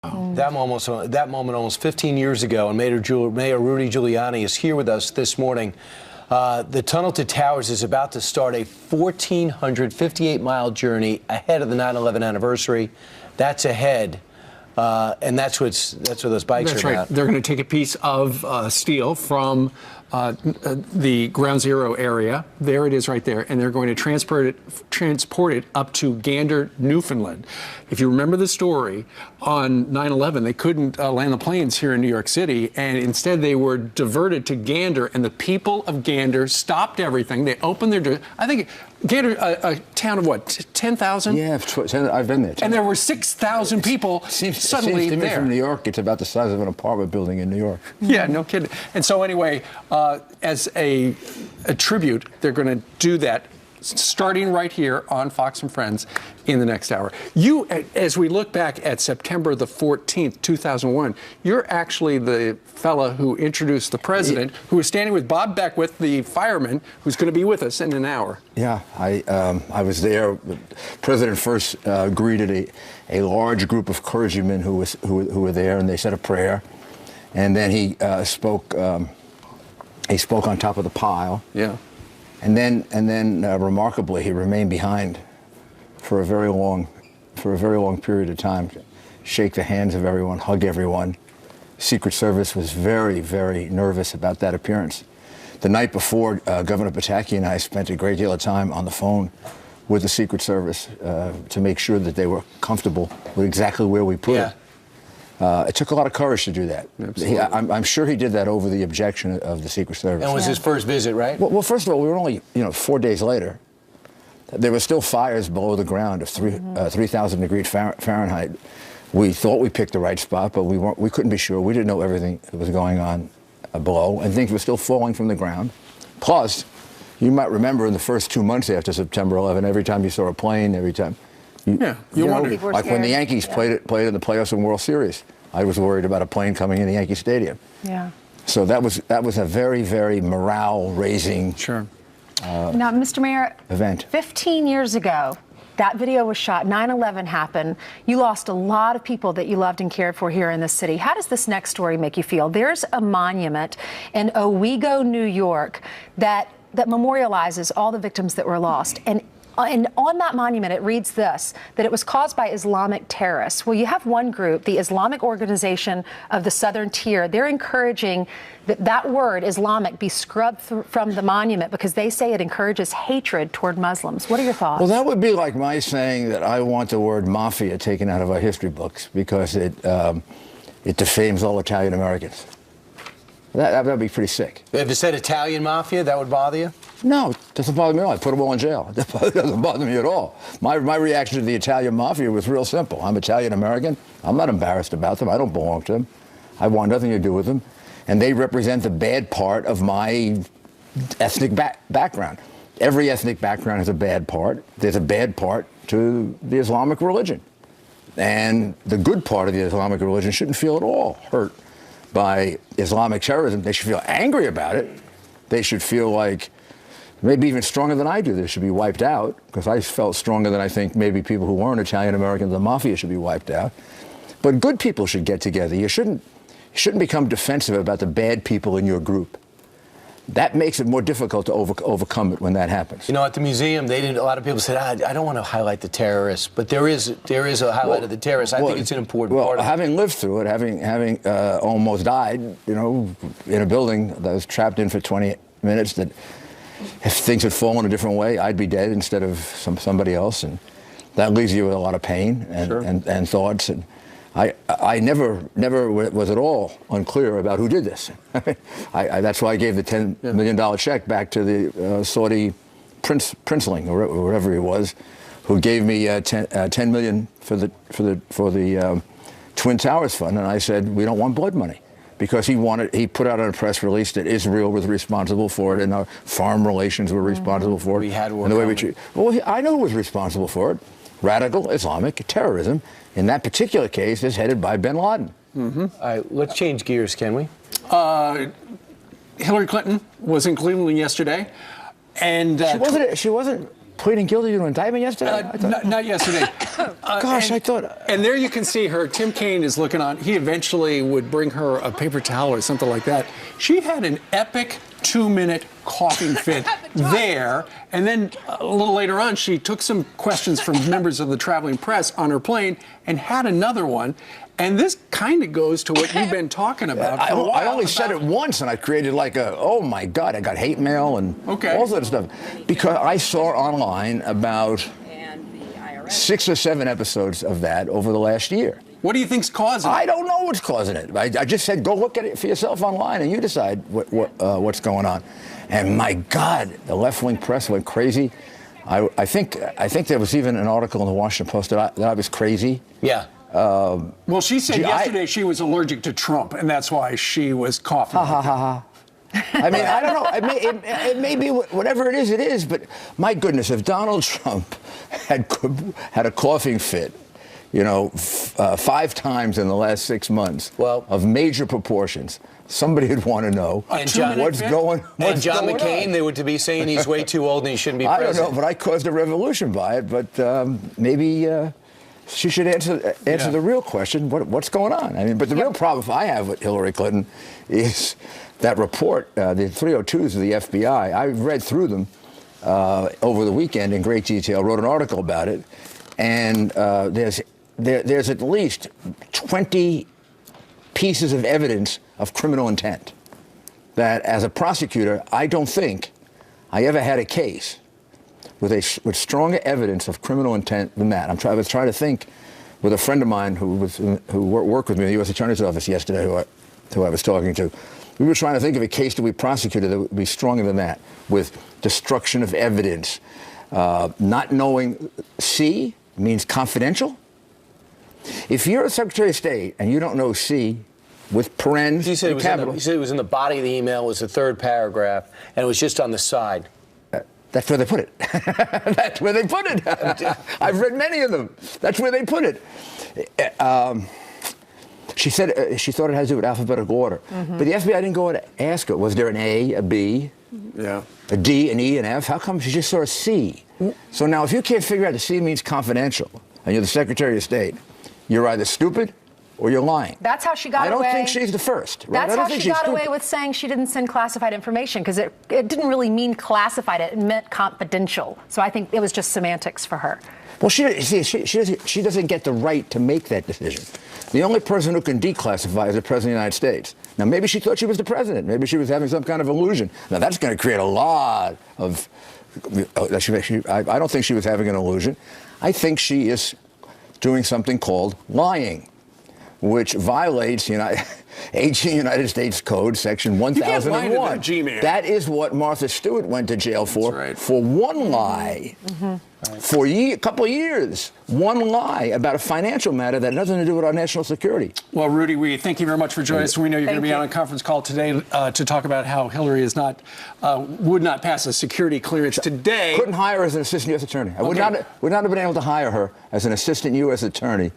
That moment almost 15 years ago, and Mayor Rudy Giuliani is here with us this morning. The Tunnel to Towers is about to start a 1,458-mile journey ahead of the 9/11 anniversary. That's ahead, and that's what those bikes are about. They're going to take a piece of steel from the Ground Zero area. There it is right there. And they're going to transport it up to Gander, Newfoundland. If you remember the story, on 9/11, they couldn't land the planes here in New York City, and instead they were diverted to Gander, and the people of Gander stopped everything. They opened their doors. I think Gander, a town of what, 10,000? Yeah, I've been there. And there were 6,000 people suddenly seems to there. Me from New York, it's about the size of an apartment building in New York. Yeah, no kidding. And so anyway, as a tribute, they're going to do that starting right here on Fox and Friends in the next hour. You, as we look back at September the 14th, 2001, you're actually the fella who introduced the president, who is standing with Bob Beckwith, the fireman, who's going to be with us in an hour. Yeah, I was there. The president first greeted a large group of clergymen who were there, and they said a prayer, and then he spoke on top of the pile. Yeah. And then, remarkably, he remained behind for a very long period of time, shake the hands of everyone, hug everyone. Secret Service was very, very nervous about that appearance. The night before, Governor Pataki and I spent a great deal of time on the phone with the Secret Service to make sure that they were comfortable with exactly where we put it. It took a lot of courage to do that. I'm sure he did that over the objection of the Secret Service. And it was his first visit, right? Well, first of all, we were only 4 days later. There were still fires below the ground of 3,000 degrees Fahrenheit. We thought we picked the right spot, but we couldn't be sure. We didn't know everything that was going on below, and things were still falling from the ground. Plus, you might remember in the first 2 months after September 11, every time you saw a plane, every time. You wondered. Like when the Yankees played in the playoffs and World Series, I was worried about a plane coming in the Yankee Stadium. Yeah. So that was a very, very morale-raising now, Mr. Mayor, event. 15 years ago, that video was shot. 9/11 happened. You lost a lot of people that you loved and cared for here in the city. How does this next story make you feel? There's a monument in Owego, New York, that memorializes all the victims that were lost. And on that monument, it reads this, that it was caused by Islamic terrorists. Well, you have one group, the Islamic Organization of the Southern Tier. They're encouraging that word, Islamic, be scrubbed from the monument because they say it encourages hatred toward Muslims. What are your thoughts? Well, that would be like my saying that I want the word mafia taken out of our history books because it defames all Italian Americans. That would be pretty sick. If it said Italian mafia, that would bother you? No, it doesn't bother me at all. I put them all in jail. It doesn't bother me at all. My reaction to the Italian mafia was real simple. I'm Italian American. I'm not embarrassed about them. I don't belong to them. I want nothing to do with them. And they represent the bad part of my ethnic background. Every ethnic background has a bad part. There's a bad part to the Islamic religion. And the good part of the Islamic religion shouldn't feel at all hurt by Islamic terrorism. They should feel angry about it. They should feel like, maybe even stronger than I do, they should be wiped out, because I felt stronger than I think maybe people who weren't Italian Americans, the mafia should be wiped out. But good people should get together. You shouldn't become defensive about the bad people in your group. That makes it more difficult to overcome it when that happens. You know, at the museum, a lot of people said, I don't want to highlight the terrorists, but there is a highlight of the terrorists. I think it's an important part of it. Having lived through it, having almost died, in a building that was trapped in for 20 minutes, that if things had fallen a different way, I'd be dead instead of somebody else, and that leaves you with a lot of pain and thoughts. And I never was at all unclear about who did this. That's why I gave the $10 million check back to the Saudi princeling, or wherever he was, who gave me $10 million for the Twin Towers Fund, and I said, we don't want blood money. Because he put out on a press release that Israel was responsible for it, and our foreign relations were responsible for it. We had war and the way we treat. Well, I know who was responsible for it. Radical Islamic terrorism, in that particular case, is headed by bin Laden. Mm-hmm. All right, let's change gears, can we? Hillary Clinton was in Cleveland yesterday, and she wasn't. pleading guilty to an indictment yesterday? Not yesterday. Gosh, I thought. And there you can see her. Tim Kaine is looking on. He eventually would bring her a paper towel or something like that. She had an epic 2-minute coughing fit there. And then a little later on, she took some questions from members of the traveling press on her plane and had another one. And this kind of goes to what you've been talking about. I only said it once, and I created like oh my God, I got hate mail and all that stuff. Because I saw online about 6 or 7 episodes of that over the last year. What do you think's causing it? I don't know what's causing it. I just said, go look at it for yourself online, and you decide what's going on. And my God, the left-wing press went crazy. I think there was even an article in the Washington Post that I was crazy. Yeah. Well, she said yesterday she was allergic to Trump, and that's why she was coughing. I mean, I don't know. It may be whatever it is. But my goodness, if Donald Trump had a coughing fit, 5 times in the last 6 months, of major proportions, somebody would want to know what's going on. And John McCain, they would to be saying he's way too old and he shouldn't be president. I don't know, but I caused a revolution by it. But maybe she should answer the real question: what's going on? I mean, but the real problem I have with Hillary Clinton is that report, the 302s of the FBI. I read through them over the weekend in great detail. Wrote an article about it, and there's at least 20 pieces of evidence of criminal intent that, as a prosecutor, I don't think I ever had a case with stronger evidence of criminal intent than that. I was trying to think with a friend of mine who worked with me in the U.S. Attorney's Office yesterday, who I was talking to. We were trying to think of a case that we prosecuted that would be stronger than that, with destruction of evidence, not knowing C means confidential. If you're a Secretary of State and you don't know C with parens and capital. You said it was in the body of the email, it was the 3rd paragraph, and it was just on the side. That's where they put it. That's where they put it. I've read many of them. That's where they put it. She said she thought it had to do with alphabetical order. But the FBI didn't go and ask her, was there an A, a B, a D, an E, an F? How come she just saw a C? So now if you can't figure out the C means confidential, and you're the Secretary of State, you're either stupid or you're lying. That's how she got away. I don't think she's the first. Right? That's how she got away with saying she didn't send classified information, because it didn't really mean classified. It meant confidential. So I think it was just semantics for her. Well, she doesn't get the right to make that decision. The only person who can declassify is the President of the United States. Now, maybe she thought she was the president. Maybe she was having some kind of illusion. Now, that's going to create a lot of... I don't think she was having an illusion. I think she is doing something called lying, which violates 18 United States Code, Section 1001. You can't lie to that G-man. That is what Martha Stewart went to jail for one lie. For a couple of years, one lie about a financial matter that had nothing to do with our national security. Well, Rudy, we thank you very much for joining us. We know you're going to be on a conference call today to talk about how Hillary would not pass a security clearance today. Couldn't hire her as an assistant U.S. attorney. I would not have been able to hire her as an assistant U.S. attorney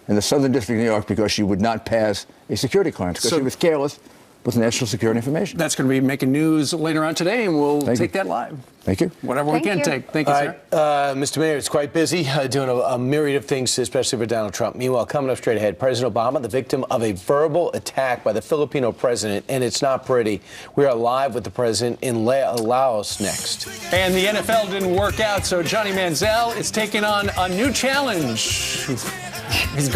in the Southern District of New York because she would not pass a security clearance because she was careless with national security information. That's going to be making news later on today, and we'll take that live. Thank you. Whatever we can take. Thank you, sir. Mr. Mayor, it's quite busy doing a myriad of things, especially for Donald Trump. Meanwhile, coming up straight ahead, President Obama, the victim of a verbal attack by the Filipino president, and it's not pretty. We are live with the president in Laos next. And the NFL didn't work out, so Johnny Manziel is taking on a new challenge. He's going